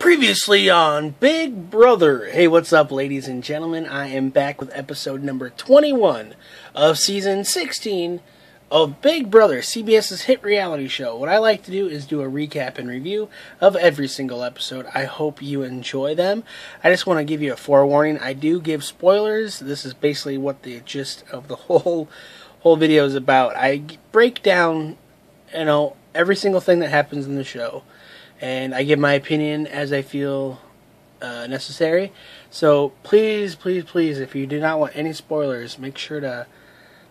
Previously on Big Brother. Hey, what's up, ladies and gentlemen? I am back with episode number 21 of season 16 of Big Brother, CBS's hit reality show. What I like to do is do a recap and review of every single episode. I hope you enjoy them. I just want to give you a forewarning. I do give spoilers. This is basically what the gist of the whole video is about. I break down, every single thing that happens in the show. And I give my opinion as I feel necessary. So please, if you do not want any spoilers, make sure to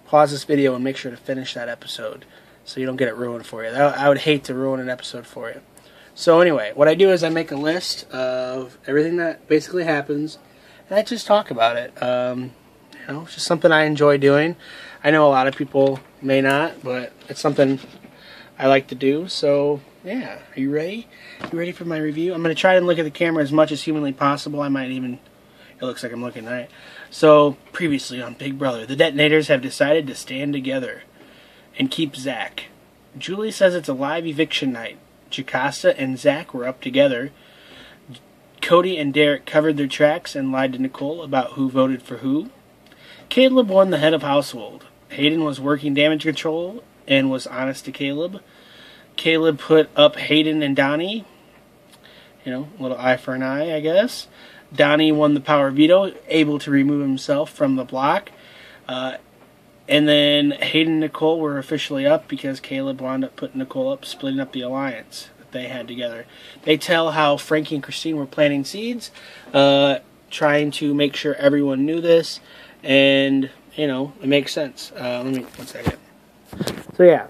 pause this video and make sure to finish that episode so you don't get it ruined for you. I would hate to ruin an episode for you. So anyway, what I do is I make a list of everything that basically happens, and I just talk about it. It's just something I enjoy doing. I know a lot of people may not, but it's something I like to do. So yeah, are you ready? You ready for my review? I'm going to try and look at the camera as much as humanly possible. I might even... It looks like I'm looking right. So, previously on Big Brother, the detonators have decided to stand together and keep Zach. Julie says it's a live eviction night. Jocasta and Zach were up together. Cody and Derric covered their tracks and lied to Nicole about who voted for who. Caleb won the head of household. Hayden was working damage control and was honest to Caleb. Caleb put up Hayden and Donnie. A little eye for an eye, I guess. Donnie won the power veto, able to remove himself from the block. And then Hayden and Nicole were officially up because Caleb wound up putting Nicole up, splitting up the alliance that they had together. They tell how Frankie and Christine were planting seeds, trying to make sure everyone knew this. And, it makes sense. Let me, 1 second. So, yeah.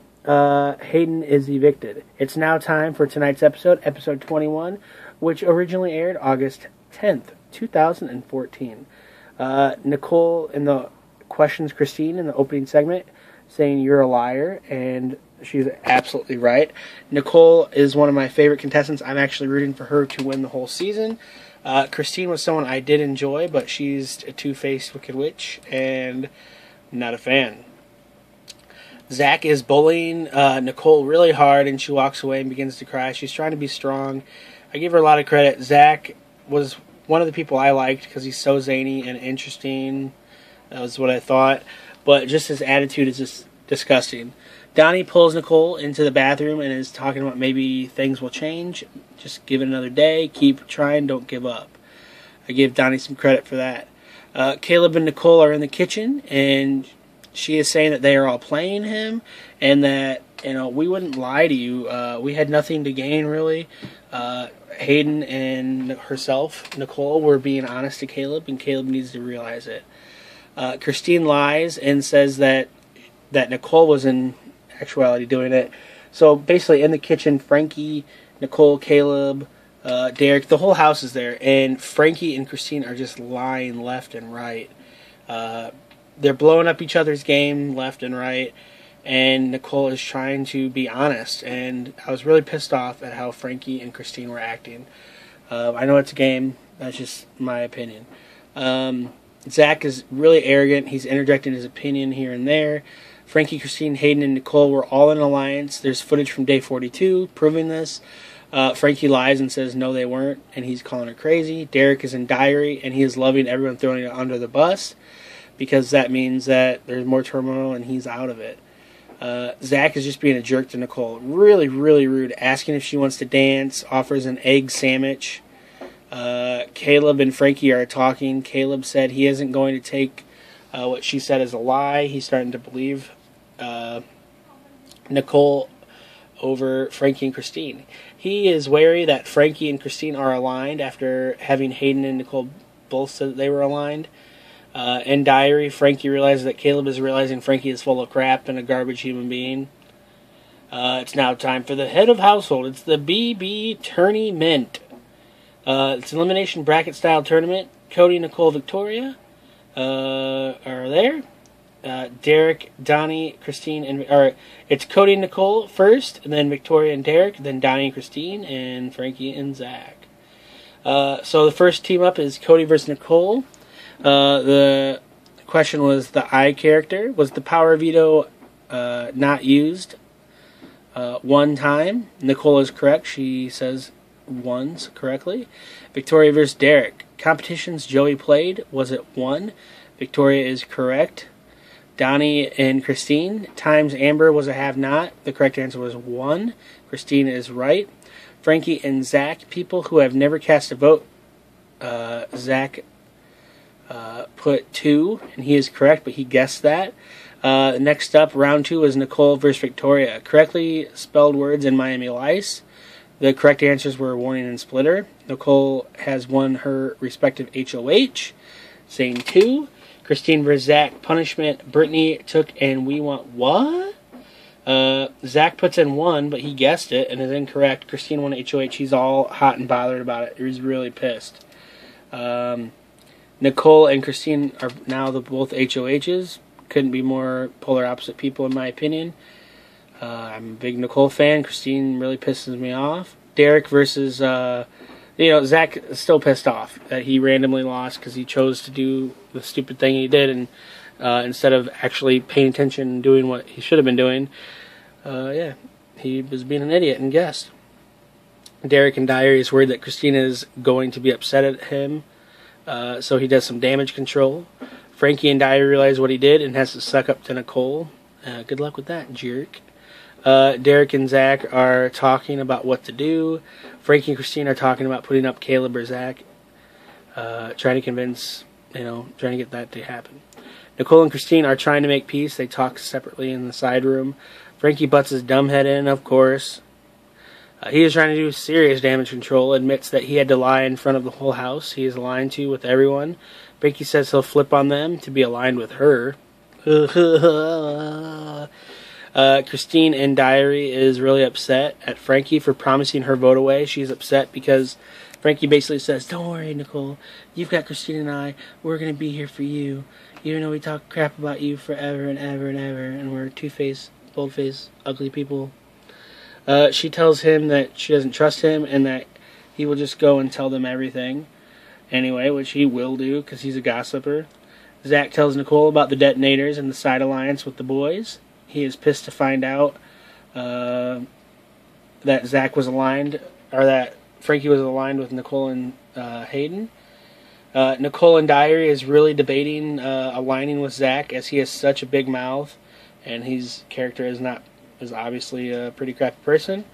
Hayden is evicted. It's now time for tonight's episode 21, which originally aired August 10th, 2014. Nicole questions Christine in the opening segment, saying you're a liar, and she's absolutely right. Nicole is one of my favorite contestants. I'm actually rooting for her to win the whole season. Christine was someone I did enjoy, but she's a two-faced wicked witch, and not a fan. Zach is bullying Nicole really hard, and she walks away and begins to cry. She's trying to be strong. I give her a lot of credit. Zach was one of the people I liked because he's so zany and interesting. That was what I thought. But just his attitude is just disgusting. Donnie pulls Nicole into the bathroom and is talking about maybe things will change. Just give it another day. Keep trying. Don't give up. I give Donnie some credit for that. Caleb and Nicole are in the kitchen, and she is saying that they are all playing him, and that, we wouldn't lie to you. We had nothing to gain, really. Hayden and herself, Nicole, were being honest to Caleb, and Caleb needs to realize it. Christine lies and says that Nicole was in actuality doing it. So basically, in the kitchen, Frankie, Nicole, Caleb, Derric, the whole house is there, and Frankie and Christine are just lying left and right. They're blowing up each other's game left and right, and Nicole is trying to be honest, and I was really pissed off at how Frankie and Christine were acting. I know it's a game, that's just my opinion. Zach is really arrogant. He's interjecting his opinion here and there. Frankie, Christine, Hayden, and Nicole were all in an alliance. There's footage from day 42 proving this. Frankie lies and says no they weren't, and he's calling her crazy. Derric is in diary, and he is loving everyone throwing it under the bus, because that means that there's more turmoil and he's out of it. Zach is just being a jerk to Nicole. Really, really rude. Asking if she wants to dance. Offers an egg sandwich. Caleb and Frankie are talking. Caleb said he isn't going to take what she said as a lie. He's starting to believe Nicole over Frankie and Christine. He is wary that Frankie and Christine are aligned after having Hayden and Nicole both said that they were aligned. In diary, Frankie realizes that Caleb is realizing Frankie is full of crap and a garbage human being. It's now time for the head of household. It's the BB Tournament. It's an elimination bracket style tournament. Cody, Nicole, Victoria are there. Derric, Donnie, Christine, and it's Cody and Nicole first, and then Victoria and Derric, then Donnie and Christine, and Frankie and Zach. So the first team up is Cody versus Nicole. The question was the I character. Was the power veto not used one time? Nicole is correct. She says ones correctly. Victoria versus Derric. Competitions Joey played, was it 1? Victoria is correct. Donnie and Christine. Times Amber was a have-not. The correct answer was 1. Christine is right. Frankie and Zach. People who have never cast a vote. Zach put 2, and he is correct, but he guessed that. Next up, round 2 is Nicole versus Victoria. Correctly spelled words in Miami Lice. The correct answers were Warning and Splitter. Nicole has won her respective HOH, saying 2. Christine versus Zach. Punishment. Brittany took and we want what? Zach puts in 1, but he guessed it and is incorrect. Christine won HOH. He's all hot and bothered about it. He's really pissed. Nicole and Christine are now both HOHs. Couldn't be more polar opposite people in my opinion. I'm a big Nicole fan. Christine really pisses me off. Derric versus, Zach is still pissed off that he randomly lost because he chose to do the stupid thing he did, and instead of actually paying attention and doing what he should have been doing, he was being an idiot and guessed. Derric and Diary is worried that Christina is going to be upset at him, so he does some damage control. Frankie and Diary realize what he did and has to suck up to Nicole. Good luck with that, jerk. Derric and Zach are talking about what to do. Frankie and Christine are talking about putting up Caleb or Zach, trying to convince, trying to get that to happen. Nicole and Christine are trying to make peace. They talk separately in the side room. Frankie butts his dumb head in, of course. He is trying to do serious damage control, admits that he had to lie in front of the whole house. He is aligned to with everyone. Frankie says he'll flip on them to be aligned with her. Christine in Diary is really upset at Frankie for promising her vote away. She's upset because Frankie basically says, "Don't worry, Nicole. You've got Christine and I. We're going to be here for you. Even though we talk crap about you forever and ever and ever, and we're two-faced, bold-faced, ugly people." She tells him that she doesn't trust him and that he will just go and tell them everything anyway, which he will do because he's a gossiper. Zach tells Nicole about the detonators and the side alliance with the boys. He is pissed to find out that Zach was aligned, or that Frankie was aligned with Nicole and Hayden. Nicole in Diary is really debating aligning with Zach as he has such a big mouth, and his character is obviously a pretty crappy person.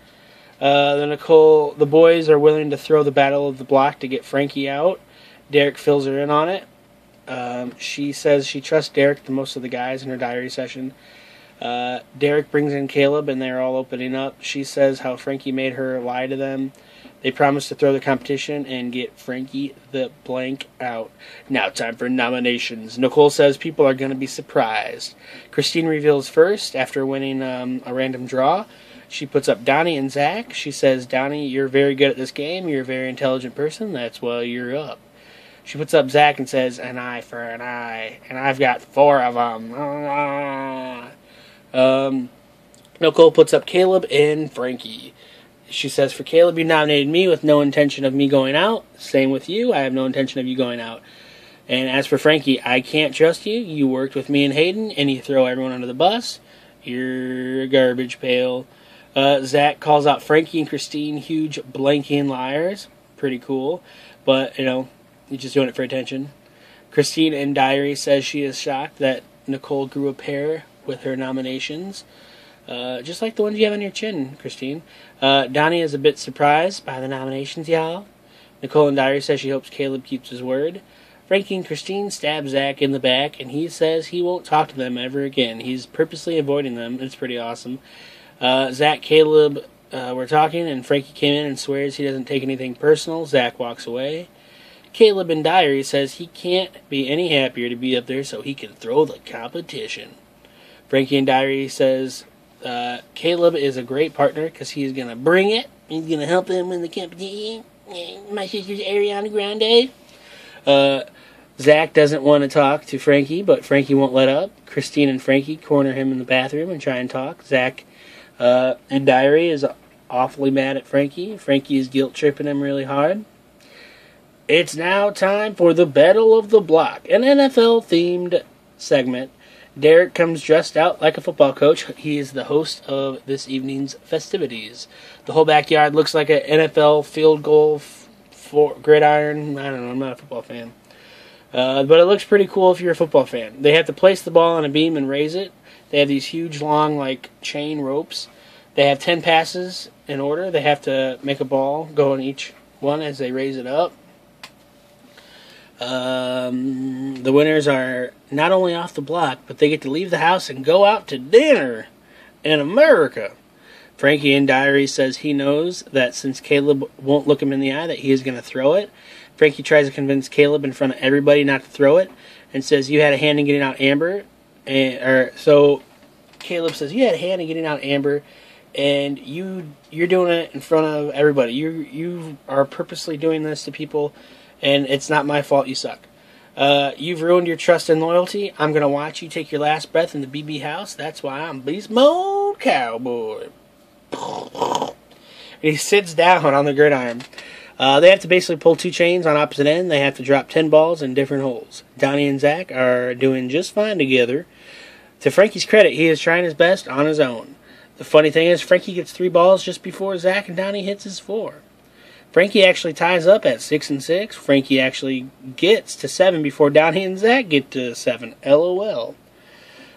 The boys are willing to throw the battle of the block to get Frankie out. Derric fills her in on it. She says she trusts Derric the most of the guys in her diary session. Derric brings in Caleb and they're all opening up. She says how Frankie made her lie to them. They promise to throw the competition and get Frankie the blank out. Now time for nominations. Nicole says people are going to be surprised. Christine reveals first after winning a random draw. She puts up Donnie and Zach. She says, "Donnie, you're very good at this game. You're a very intelligent person. That's why you're up." She puts up Zach and says, "An eye for an eye. And I've got 4 of them. Nicole puts up Caleb and Frankie. She says, "For Caleb, you nominated me with no intention of me going out. Same with you. I have no intention of you going out. And as for Frankie, I can't trust you. You worked with me and Hayden, and you throw everyone under the bus. You're a garbage pail." Zach calls out Frankie and Christine huge blanking liars. Pretty cool. But, he's just doing it for attention. Christine in Diary says she is shocked that Nicole grew a pair with her nominations. Just like the ones you have on your chin, Christine. Donnie is a bit surprised by the nominations, y'all. Nicole in Diary says she hopes Caleb keeps his word. Frankie and Christine stab Zach in the back, and he says he won't talk to them ever again. He's purposely avoiding them. It's pretty awesome. Zach, Caleb were talking, and Frankie came in and swears he doesn't take anything personal. Zach walks away. Caleb in Diary says he can't be any happier to be up there so he can throw the competition. Frankie in Diary says Caleb is a great partner because he's going to bring it. He's going to help him in the competition. My sister's Ariane Grande. Zach doesn't want to talk to Frankie, but Frankie won't let up. Christine and Frankie corner him in the bathroom and try and talk. Zach in Diary is awfully mad at Frankie. Frankie is guilt-tripping him really hard. It's now time for the Battle of the Block, an NFL-themed segment Derric comes dressed out like a football coach. He is the host of this evening's festivities. The whole backyard looks like an NFL field goal for gridiron. I don't know, I'm not a football fan. But it looks pretty cool if you're a football fan. They have to place the ball on a beam and raise it. They have these huge, long, like, chain ropes. They have 10 passes in order. They have to make a ball go in each one as they raise it up. The winners are not only off the block, but they get to leave the house and go out to dinner in America. Frankie in diary says he knows that since Caleb won't look him in the eye, that he is going to throw it. Frankie tries to convince Caleb in front of everybody not to throw it, and says you had a hand in getting out Amber. So Caleb says you had a hand in getting out Amber, and you're doing it in front of everybody. You are purposely doing this to people. And it's not my fault you suck. You've ruined your trust and loyalty. I'm going to watch you take your last breath in the BB house. That's why I'm Beast Mode Cowboy. And he sits down on the gridiron. They have to basically pull 2 chains on opposite ends. They have to drop 10 balls in different holes. Donnie and Zach are doing just fine together. To Frankie's credit, he is trying his best on his own. The funny thing is, Frankie gets 3 balls just before Zach and Donnie hits his 4. Frankie actually ties up at 6 and 6. Frankie actually gets to 7 before Donnie and Zach get to 7. LOL.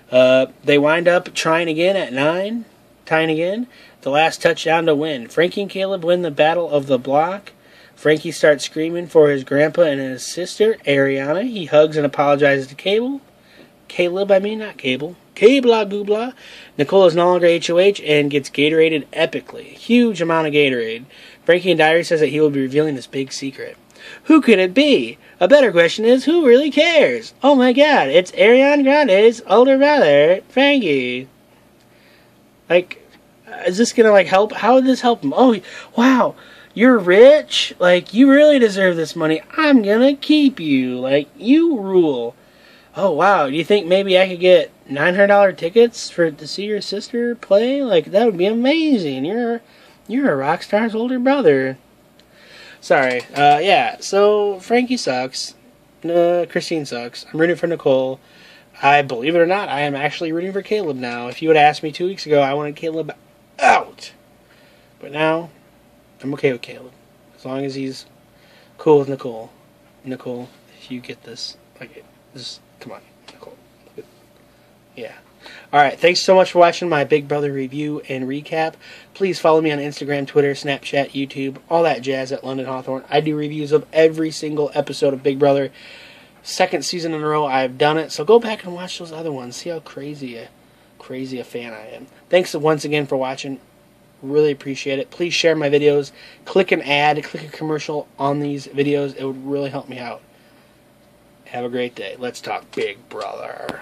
They wind up trying again at 9. Tying again. The last touchdown to win. Frankie and Caleb win the battle of the block. Frankie starts screaming for his grandpa and his sister, Ariane. He hugs and apologizes to Caleb, not Cable. Cabla goobla. Nicole is no longer HOH and gets Gatoraded epically. Huge amount of Gatorade. Frankie in diary says that he will be revealing this big secret. Who could it be? A better question is, who really cares? Oh my god, it's Ariane Grande's older brother, Frankie. Like, is this gonna, like, help? How would this help him? Oh, wow, you're rich? Like, you really deserve this money. I'm gonna keep you. Like, you rule. Oh, wow, do you think maybe I could get $900 tickets to see your sister play? Like, that would be amazing. You're a rock star's older brother. Sorry. Yeah, so Frankie sucks. Christine sucks. I'm rooting for Nicole. Believe it or not, I am actually rooting for Caleb now. If you had asked me 2 weeks ago, I wanted Caleb out. But now, I'm okay with Caleb. As long as he's cool with Nicole. Nicole, if you get this, like, just, come on, Nicole. Yeah. Alright, thanks so much for watching my Big Brother review and recap. Please follow me on Instagram, Twitter, Snapchat, YouTube, all that jazz at London Hawthorne. I do reviews of every single episode of Big Brother. 2nd season in a row I've done it, so go back and watch those other ones. See how crazy a fan I am. Thanks once again for watching. Really appreciate it. Please share my videos. Click an ad, click a commercial on these videos. It would really help me out. Have a great day. Let's talk Big Brother.